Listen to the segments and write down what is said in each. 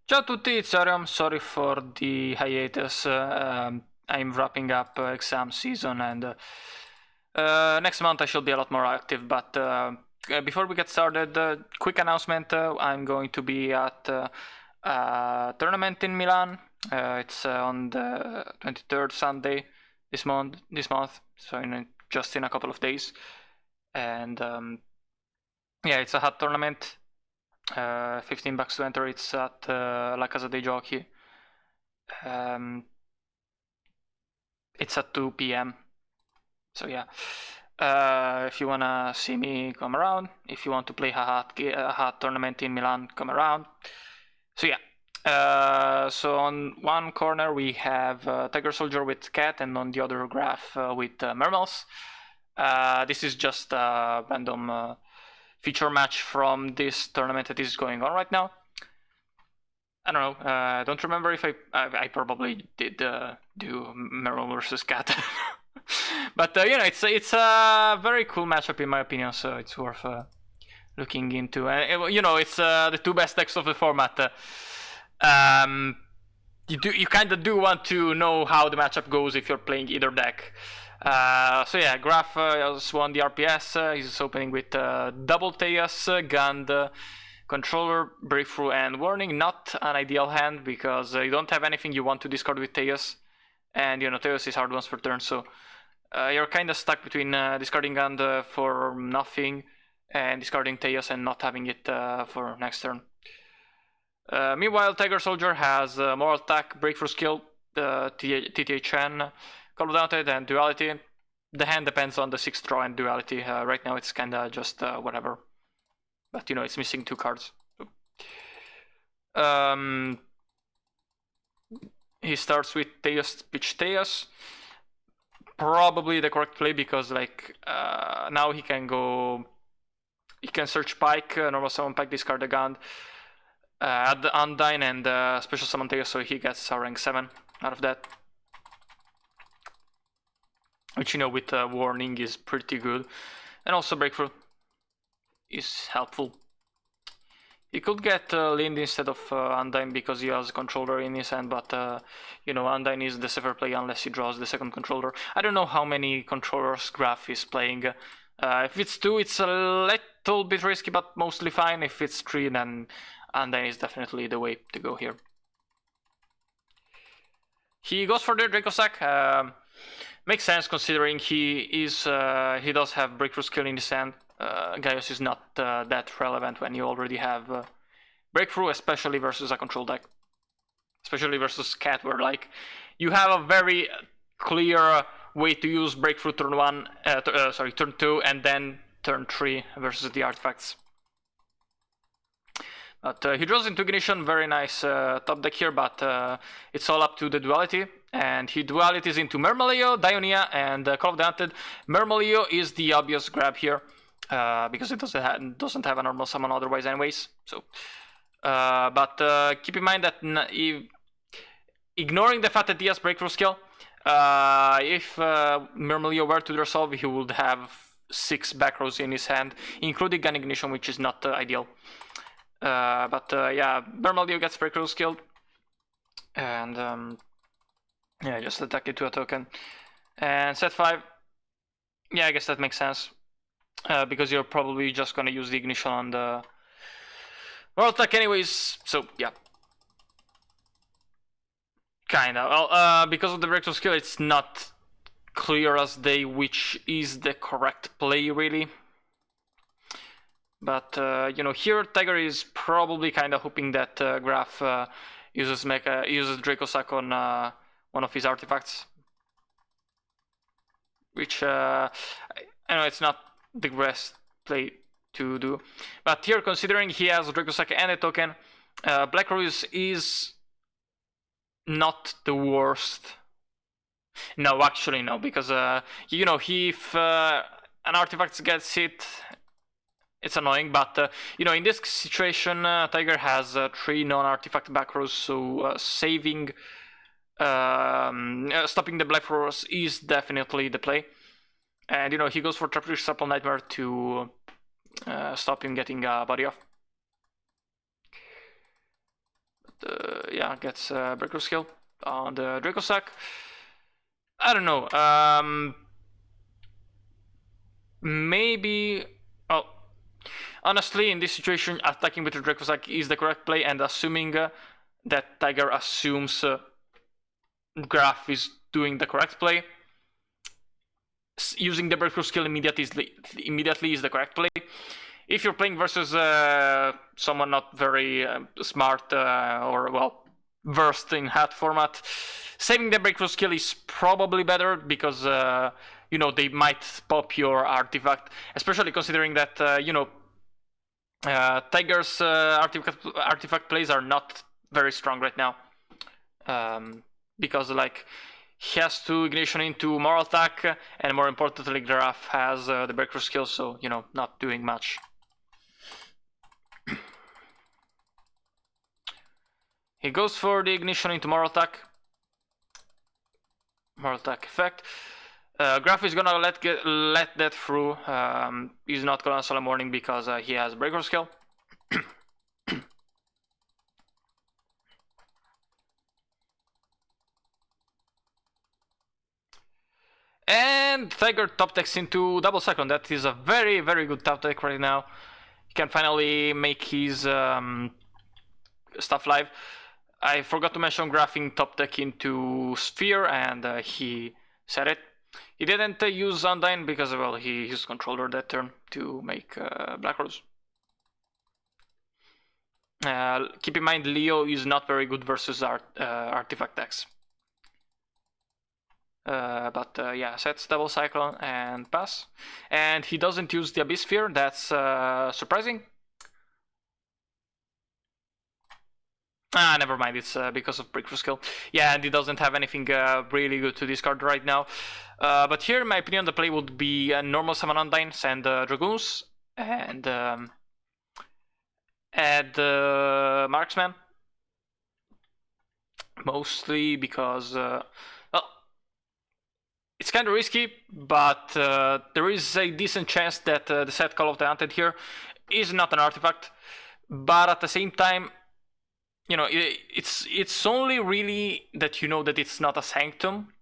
Ciao a tutti, it's Ariam. Sorry for the hiatus. I'm wrapping up exam season, and next month I should be a lot more active. But before we get started, quick announcement: I'm going to be at a tournament in Milan. It's on the 23rd Sunday this month. So just in a couple of days, and yeah, it's a hot tournament. $15 to enter. It's at La Casa dei Giochi. It's at 2 p.m. So yeah, if you wanna see me, come around. If you want to play a hot tournament in Milan, come around. So yeah, so on one corner we have Tiger Soldier with Cat, and on the other graph with Mermails. This is just a random feature match from this tournament that is going on right now. I don't know. I don't remember if I probably did do Merrill versus Cat, but you know, it's a very cool matchup in my opinion. So it's worth looking into. You know, it's the two best decks of the format. You kind of do want to know how the matchup goes if you're playing either deck. So yeah, Graf has won the RPS. He's opening with double Tejas, Gand, Controller, Breakthrough, and Warning. Not an ideal hand because you don't have anything you want to discard with Tejas, and you know Tejas is hard once per turn, so you're kind of stuck between discarding Gand for nothing and discarding Tejas and not having it for next turn. Meanwhile, Tiger Soldier has Moral Attack, Breakthrough Skill, TTHN, Call of Daunted, and Duality. The hand depends on the 6th draw and Duality. Right now it's kinda just whatever. But you know, it's missing 2 cards. He starts with Tejas, pitch Tejas. Probably the correct play because like now he can search Pike, normal summon Pike, discard the Gand, add the Undyne, and special summon Tejas, so he gets a rank 7 out of that. Which, you know, with Warning is pretty good. And also Breakthrough is helpful. He could get Lind instead of Undyne because he has Controller in his hand, but you know, Undyne is the safer play unless he draws the second Controller. I don't know how many Controllers Graf is playing. If it's 2, it's a little bit risky, but mostly fine. If it's 3, then Undyne is definitely the way to go here. He goes for the Draco Sack. Makes sense considering he does have Breakthrough Skill in his hand. Gaius is not that relevant when you already have Breakthrough, especially versus a control deck. Especially versus Cat, where like you have a very clear way to use Breakthrough turn 2, and then turn 3 versus the artifacts. But he draws into Ignition, very nice top deck here, but it's all up to the Duality. And he dualities into Mermail, Dionia, and Call of Daunted. Mermail is the obvious grab here, because it doesn't have a normal summon otherwise anyways. So, but keep in mind that ignoring the fact that he has Breakthrough Skill, if Mermail were to resolve, he would have 6 back rows in his hand, including Gun Ignition, which is not ideal. But yeah, Mermail gets Breakthrough Skill, and yeah, just attack it to a token. And set 5, yeah, I guess that makes sense. Because you're probably just gonna use the Ignition on the World Attack anyways, so yeah. Kinda. Well, because of the Breakthrough Skill, it's not clear as day which is the correct play, really. But, you know, here Tiger is probably kinda hoping that Graf uses Draco Sack on one of his artifacts, which I know it's not the best play to do, but here, considering he has Draco Sack and a token, Black Rose is not the worst. No, actually no, because you know, if an artifact gets hit, it's annoying, but you know, in this situation, Tiger has 3 non-artifact back rows, so saving stopping the Black Rose is definitely the play. And you know, he goes for Traptrix Supple Nightmare to stop him getting body off. But, yeah, gets breaker skill on the Draco sack. I don't know. Maybe. Oh, honestly, in this situation, attacking with the Draco sack is the correct play, and assuming that Tiger assumes Graf is doing the correct play, using the breakthrough skill immediately is the correct play. If you're playing versus someone not very smart or well versed in hat format, saving the breakthrough skill is probably better because you know they might pop your artifact, especially considering that you know Tiger's artifact plays are not very strong right now, because like he has to ignition into moral attack, and more importantly, Graf has the breakthrough skill, so you know not doing much. He goes for the ignition into moral attack. Moral attack effect. Graf is gonna let that through. He's not gonna Solemn Warning because he has breaker skill. And Tiger top decks into double cyclone. That is a very, very good top deck right now. He can finally make his stuff live. I forgot to mention graphing top deck into Sphere, and he said it. He didn't use Undyne because, well, he used Controller that turn to make Black Rose. Keep in mind, Leo is not very good versus artifact decks. But yeah, sets double cyclone and pass. And he doesn't use the Abyss Sphere, that's surprising. Never mind, it's because of breakthrough skill. Yeah, and he doesn't have anything really good to discard right now. But here, in my opinion, the play would be a normal summon Undyne, send Dragoons, and add Marksman. Mostly because, well, it's kind of risky, but there is a decent chance that the set Call of the Hunted here is not an artifact. But at the same time, you know, it's only really that you know that it's not a Sanctum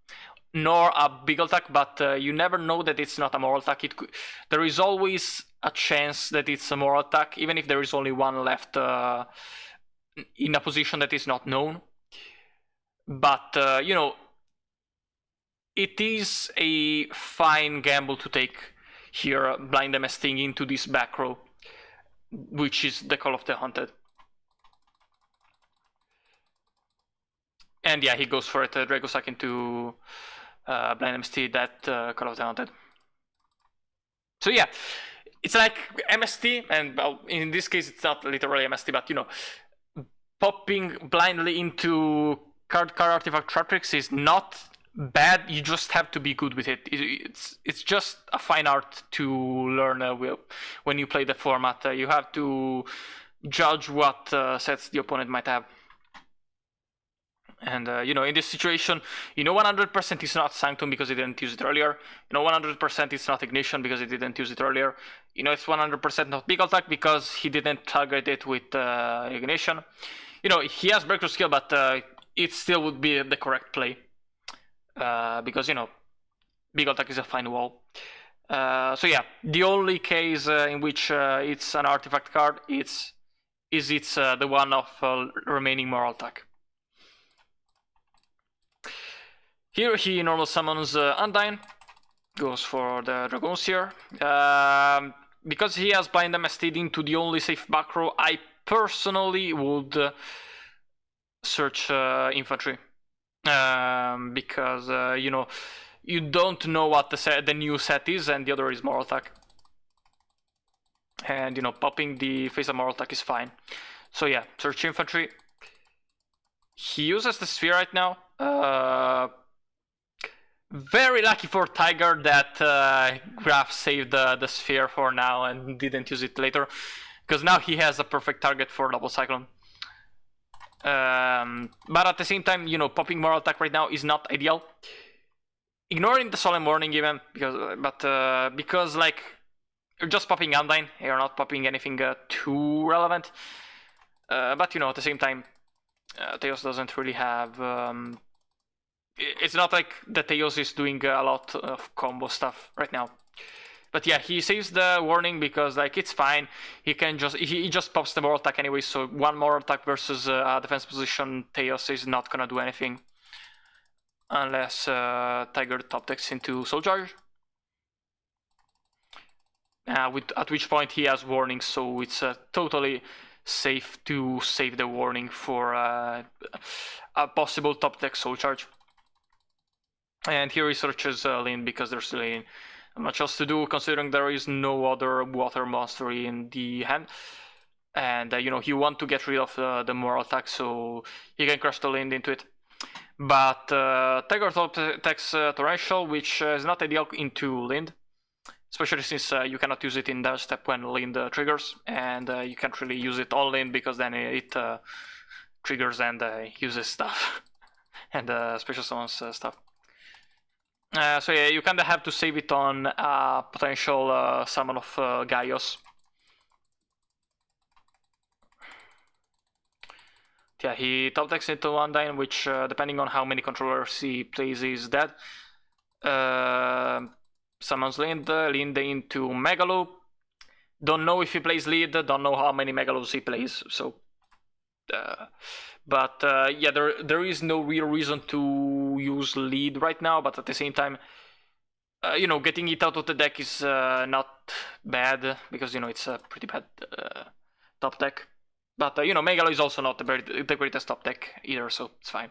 nor a big attack, but you never know that it's not a moral attack. There is always a chance that it's a moral attack, even if there is only one left in a position that is not known. But you know, it is a fine gamble to take here, blind MSing into this back row, which is the Call of the Hunted. And yeah, he goes for it, Draco Sack into blind MST, that Call of the Hunted. So yeah, it's like MST, and well, in this case it's not literally MST, but you know, popping blindly into card artifact trap tricks is not bad. You just have to be good with it. It's just a fine art to learn when you play the format. You have to judge what sets the opponent might have. And you know, in this situation, you know 100% it's not Sanctum because he didn't use it earlier. You know 100% it's not Ignition because he didn't use it earlier. You know it's 100% not Big Attack because he didn't target it with Ignition. You know, he has Breakthrough Skill, but it still would be the correct play. Because, you know, Big Attack is a fine wall. So yeah, the only case in which it's an artifact card it's the one of remaining moral attack. Here he normal summons Undyne, goes for the Dragoons here. Because he has blind MST'd into the only safe back row, I personally would search infantry. Because you know, you don't know what the new set is, and the other is moral attack. And you know, popping the face of moral attack is fine. So yeah, search infantry. He uses the sphere right now. Very lucky for Tiger that Graf saved the sphere for now and didn't use it later, because now he has a perfect target for double cyclone. But at the same time, you know, popping moral attack right now is not ideal. Ignoring the Solemn Warning even, because like you're just popping Undyne, you're not popping anything too relevant. But you know, at the same time, Teos doesn't really have. It's not like the Teos is doing a lot of combo stuff right now. But yeah, he saves the warning because like it's fine. He can just he just pops the more attack anyway. So one more attack versus a defense position, Teos is not gonna do anything unless Tiger top decks into Soul Charge. At which point he has warning, so it's totally safe to save the warning for a possible top deck Soul Charge. And here he searches Lin because there's really not much else to do, considering there is no other water monster in the hand. And you know, he want to get rid of the moral attack, so he can crush the Lind into it. But Tiger top attacks Torrential, which is not ideal into Lind, especially since you cannot use it in dash step when Lind triggers, and you can't really use it on Lind because then it triggers and uses stuff and special summons stuff. So yeah, you kinda have to save it on potential summon of Gaios. Yeah, he top decks into Undyne, which depending on how many controllers he plays is dead. Summons Lind into Megalo. Don't know if he plays lead, don't know how many Megalos he plays, so... But yeah, there is no real reason to use lead right now, but at the same time, you know, getting it out of the deck is not bad, because, you know, it's a pretty bad top deck. But, you know, Megalo is also not the greatest top deck either, so it's fine.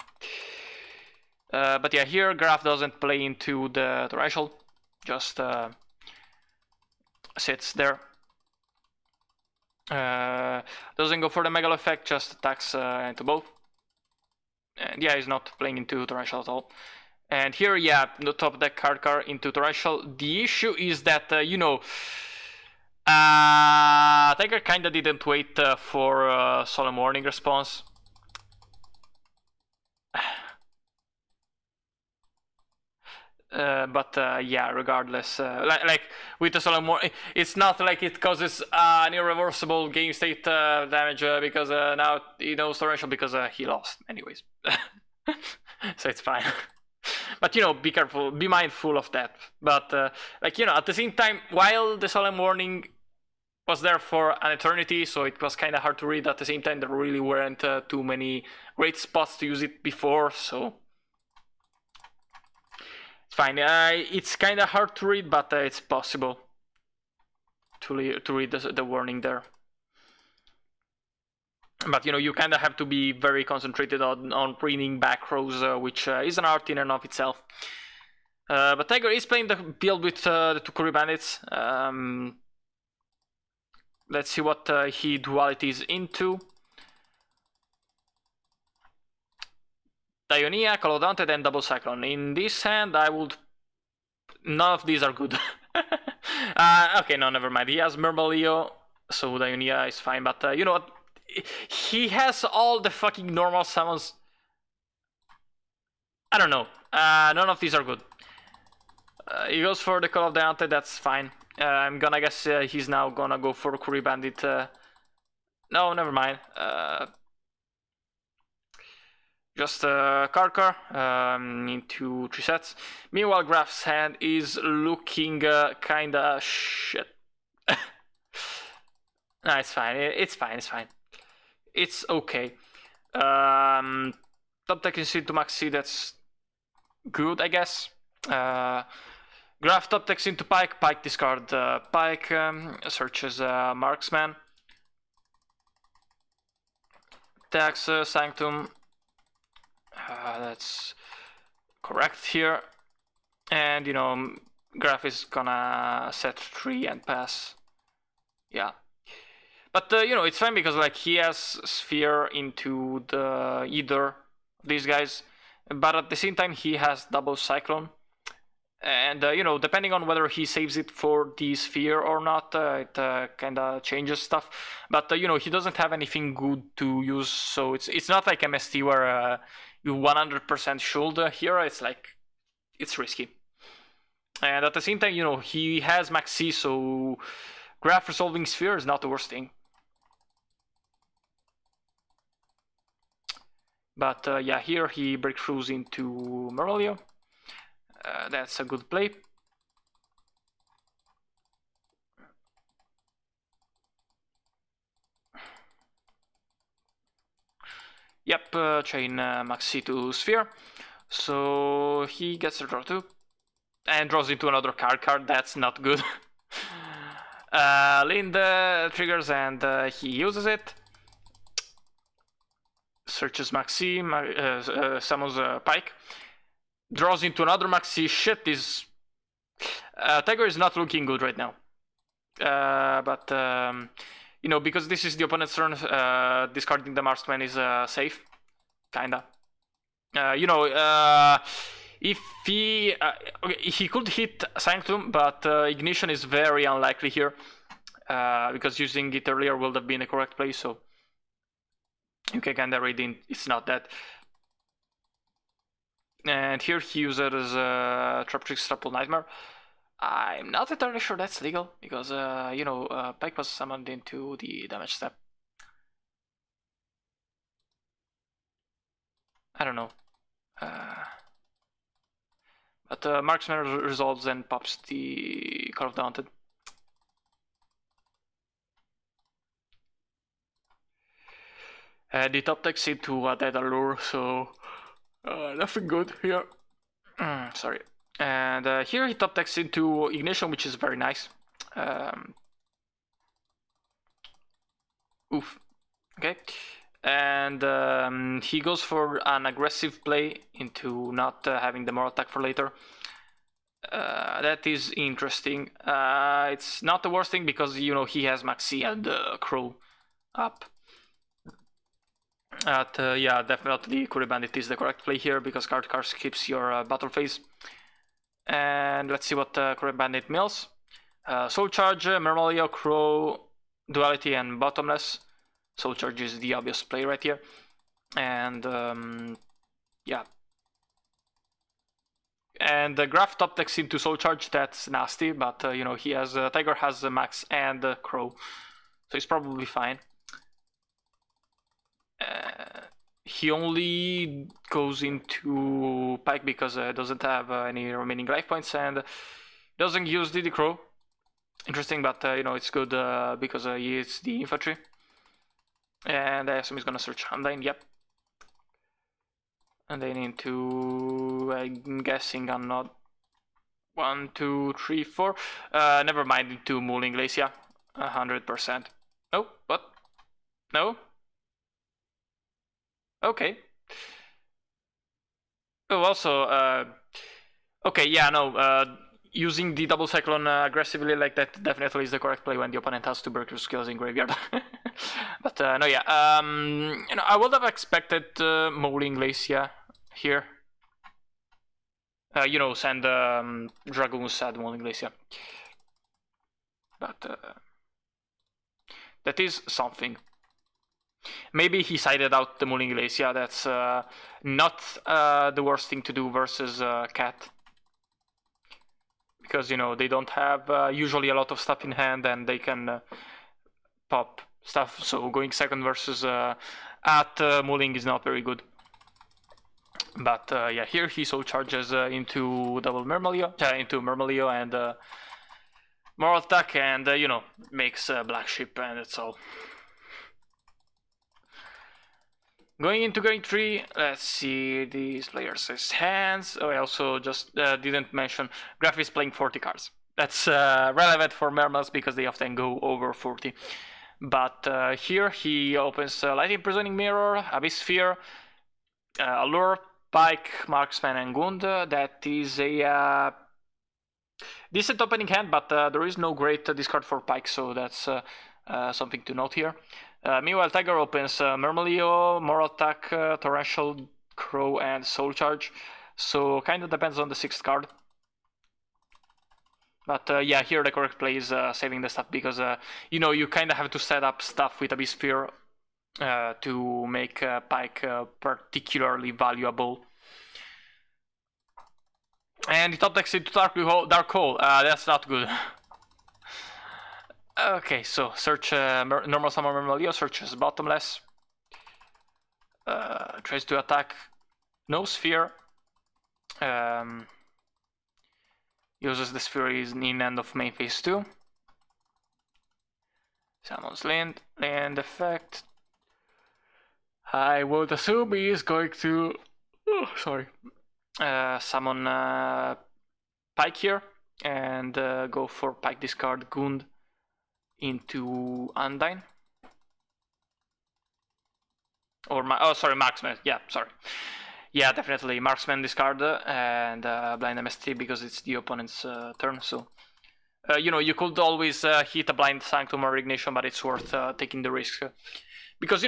But yeah, here Graf doesn't play into the Torrential, just sits there. Doesn't go for the Megalo effect, just attacks into both. And yeah, he's not playing into Torrential at all. And here, yeah, the top deck card into Torrential. The issue is that, you know, Tiger kinda didn't wait for Solemn Warning response. But yeah, regardless, like with the Solemn Warning, it's not like it causes an irreversible game state damage because now he knows Torrential because he lost anyways. So it's fine. But you know, be careful, be mindful of that. But like, you know, at the same time, while the Solemn Warning was there for an eternity, so it was kind of hard to read. At the same time, there really weren't too many great spots to use it before, so it's fine. It's kind of hard to read, but it's possible to read the warning there. But you know, you kind of have to be very concentrated on reading back rows, which is an art in and of itself. But Tiger is playing the build with the two Curry Bandits. Let's see what he dualities into. Dionia, Call of Dante, then Double Cyclone. In this hand, I would... None of these are good. Okay, no, never mind. He has Mermail, so Dionia is fine, but you know what? He has all the fucking normal summons. I don't know. None of these are good. He goes for the Call of Dante, that's fine. I'm gonna guess he's now gonna go for Curry Bandit. No, never mind. Just Karkar into 3 sets. Meanwhile, Graf's hand is looking kinda shit. No, it's fine. It's fine. It's fine. It's okay. Top deck is into Maxi. That's good, I guess. Graf top decks into Pike. Pike discard Pike. Searches Marksman. Attacks Sanctum. That's correct here. And, you know, Graf is gonna set 3 and pass. Yeah. But, you know, it's fine because, like, he has Sphere into the either of these guys. But at the same time, he has Double Cyclone. And, you know, depending on whether he saves it for the Sphere or not, it kind of changes stuff. But, you know, he doesn't have anything good to use, so it's not like MST where you 100% should here. It's like, it's risky. And at the same time, you know, he has Maxi, so Graf resolving Sphere is not the worst thing. But yeah, here he breakthroughs into Mermail. That's a good play. Yep, chain Maxi to Sphere. So he gets a draw 2. And draws into another card. That's not good. Lind triggers and he uses it. Searches Maxi, summons Pike. Draws into another Maxi. Shit, this Tiger is not looking good right now. But you know, because this is the opponent's turn, discarding the Marksman is safe, kinda. You know, if he okay, he could hit Sanctum, but Ignition is very unlikely here, because using it earlier would have been the correct play. So you can kinda read in, it's not that. And here he uses Trap Trick Triple Nightmare. I'm not entirely sure that's legal because you know, Pike was summoned into the damage step. I don't know. But Marksman resolves and pops the Call of the Haunted. The top decks into a Dead Allure, so nothing good here. Sorry. And here he top decks into Ignition, which is very nice. Oof. Okay. And he goes for an aggressive play into not having the more attack for later. That is interesting. It's not the worst thing because, you know, he has Maxi and Crow up. Yeah, definitely Courier Bandit is the correct play here because card keeps your battle phase. And let's see what Courier Bandit mills. Soul Charge, Mermail, Crow, Duality, and Bottomless. Soul Charge is the obvious play right here. And yeah. And Graph top decks into Soul Charge, that's nasty, but you know, he has Tiger has Max and Crow, so he's probably fine. He only goes into Pike because doesn't have any remaining life points and doesn't use DD Crow. Interesting, but you know, it's good because he is the infantry. And I assume he's gonna search Undyne, yep. And then into, I'm guessing I'm not 1, 2, 3, 4. Never mind, into Mooling Glacia, 100%. Oh, what? No? Okay. Oh, also, okay, yeah, no, using the double cyclone aggressively like that definitely is the correct play when the opponent has 2 breakthrough skills in graveyard. But no, yeah, you know, I would have expected Mooling Glacia here. You know, send Dragoons at Mooling Glacia. But that is something. Maybe he sided out the Mooling Glacia. That's not the worst thing to do versus Cat. Because, you know, they don't have usually a lot of stuff in hand and they can pop stuff. So going second versus at Mooling is not very good. But yeah, here he soul charges into double Mermail, into Mermail and Moral Attack, and you know, makes Black Ship, and that's all. Going into game 3, let's see these players' hands. Oh, I also just didn't mention Graph is playing 40 cards. That's relevant for Mermails because they often go over 40. But here he opens Light Imprisoning Mirror, Abyss Sphere, Allure, Pike, Marksman, and Gund. That is a decent opening hand, but there is no great discard for Pike, so that's something to note here. Meanwhile, Tiger opens Mermail, Moral Attack, Torrential, Crow, and Soul Charge. So kind of depends on the 6th card. But yeah, here the correct play is saving the stuff because you know, you kind of have to set up stuff with Abyss Sphere to make Pike particularly valuable. And the top decks into Dark Hole. That's not good. Okay, so search normal summon Mermail, searches Bottomless. Tries to attack. No sphere. Uses the sphere in end of main phase 2. Summons land effect. I would assume he is going to summon Pike here and go for Pike discard Gund into Undyne. Or Marksman. Yeah, sorry. Yeah, definitely Marksman discard and blind MST because it's the opponent's turn. So you could always hit a blind Sanctum or Ignition, but it's worth taking the risk because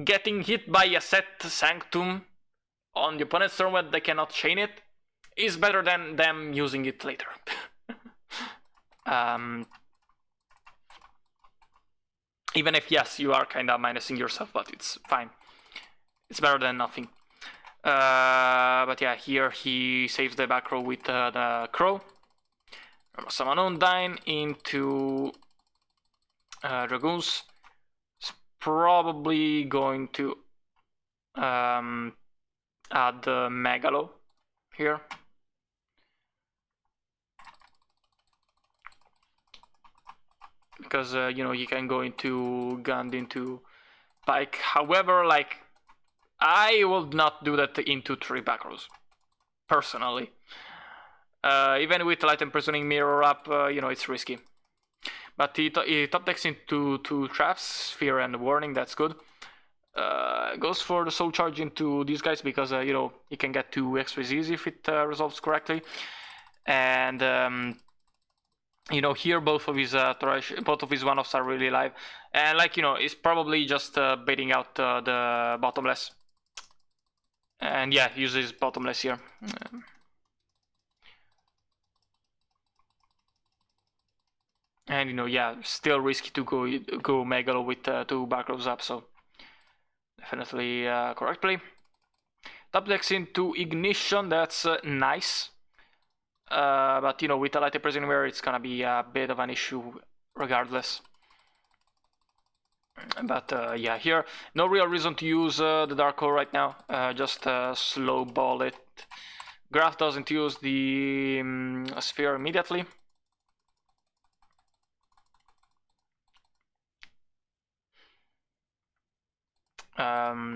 getting hit by a set Sanctum on the opponent's turn when they cannot chain it is better than them using it later. Even if, yes, you are kind of minusing yourself, but it's fine. It's better than nothing. But yeah, here he saves the back row with the Crow. Summon Undyne into Dragoons. It's probably going to add the Megalo here. Because you can go into Gund into Pike. However, like I would not do that into 3 back rows, personally. Even with Light Imprisoning Mirror up, it's risky. But he top decks into 2 traps, Sphere and Warning. That's good. Goes for the Soul Charge into these guys because he can get 2 X-rays easy if it resolves correctly. And here both of his one-offs are really live, and he's probably just baiting out the Bottomless. And yeah, uses Bottomless here. And yeah, still risky to go Megalo with 2 back rows up, so definitely correct play. Top decks into Ignition, that's nice. But with a Light Imprisoning Mirror, it's gonna be a bit of an issue regardless. But yeah, here no real reason to use the Dark Hole right now. Just slow ball it. Graph doesn't use the Sphere immediately.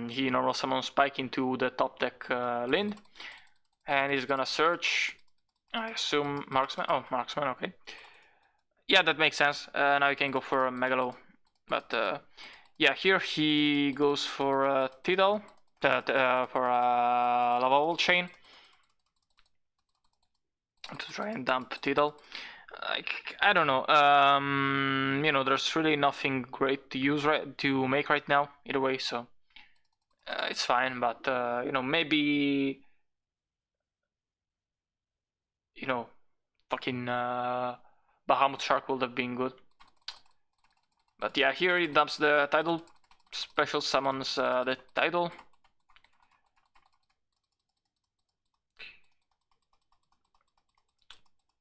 He normal summons Spike into the top deck Lind, and he's gonna search. I assume Marksman. Oh, Marksman, okay. Yeah, that makes sense. Now you can go for a Megalo. But yeah, here he goes for Tidal, for a Lava Wall Chain. To try and dump Tidal. I don't know. There's really nothing great to use to make right now, either way, so it's fine. But maybe fucking Bahamut Shark would have been good. But yeah, here he dumps the Tidal, special summons the Tidal.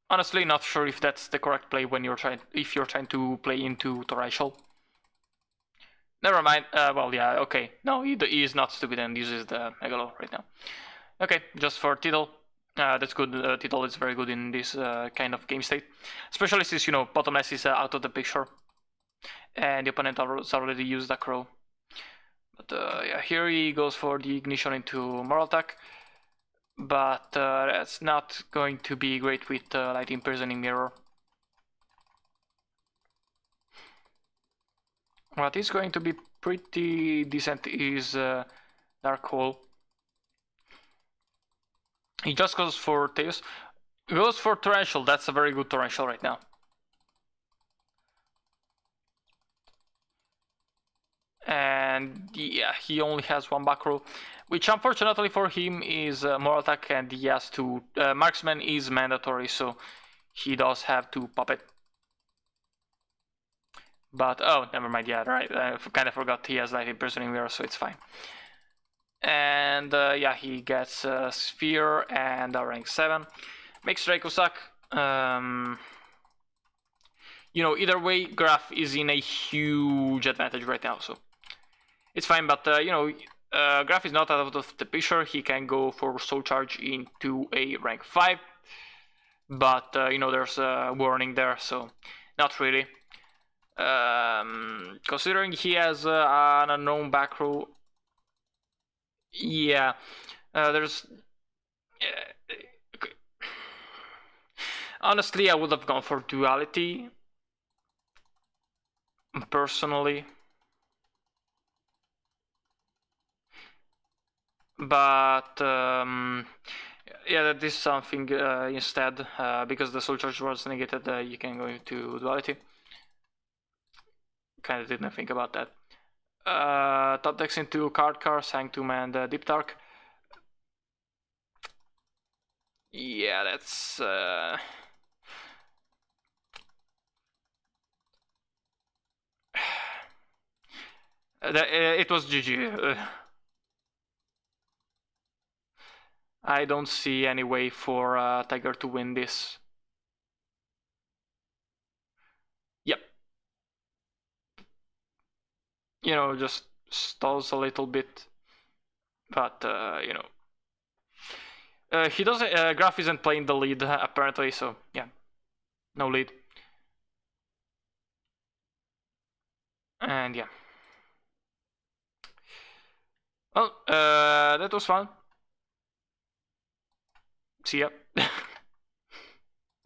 Honestly, not sure if that's the correct play when you're trying to play into Torrential. Never mind. Well, yeah, okay. No, he is not stupid and uses the Megalo right now. Okay, just for Tidal. That's good. Tidal is very good in this kind of game state, especially since Bottomless is out of the picture, and the opponent has already used a Crow. But yeah, here he goes for the Ignition into Moral Attack. But that's not going to be great with Light Imprisoning Mirror. What is going to be pretty decent is Dark Hole. He just goes for Teos. He goes for Torrential. That's a very good Torrential right now. And yeah, he only has 1 back row, which unfortunately for him is Moral Attack, and he has to Marksman is mandatory, so he does have to pop it. But oh, never mind. Yeah, right. I kind of forgot he has Light Imprisoning Mirror, so it's fine. And yeah, he gets Sphere and a rank 7. Makes Draco suck. Either way, Graph is in a huge advantage right now, so it's fine. But you know, Graf is not out of the picture. He can go for Soul Charge into a rank 5, but you know, there's a warning there, so not really. Considering he has an unknown back row, yeah, there's. Honestly, I would have gone for Duality, personally. But yeah, that is something instead, because the Soul Charge was negated, you can go into Duality. Kind of didn't think about that. Top decks into Card Car, Sanctum, and Deep Dark. Yeah, that's. It was GG. I don't see any way for Tiger to win this. Yep. You know, just stalls a little bit. But, you know. He doesn't. Graf isn't playing the lead, apparently, so yeah. No lead. And yeah. Well, that was fun. See ya.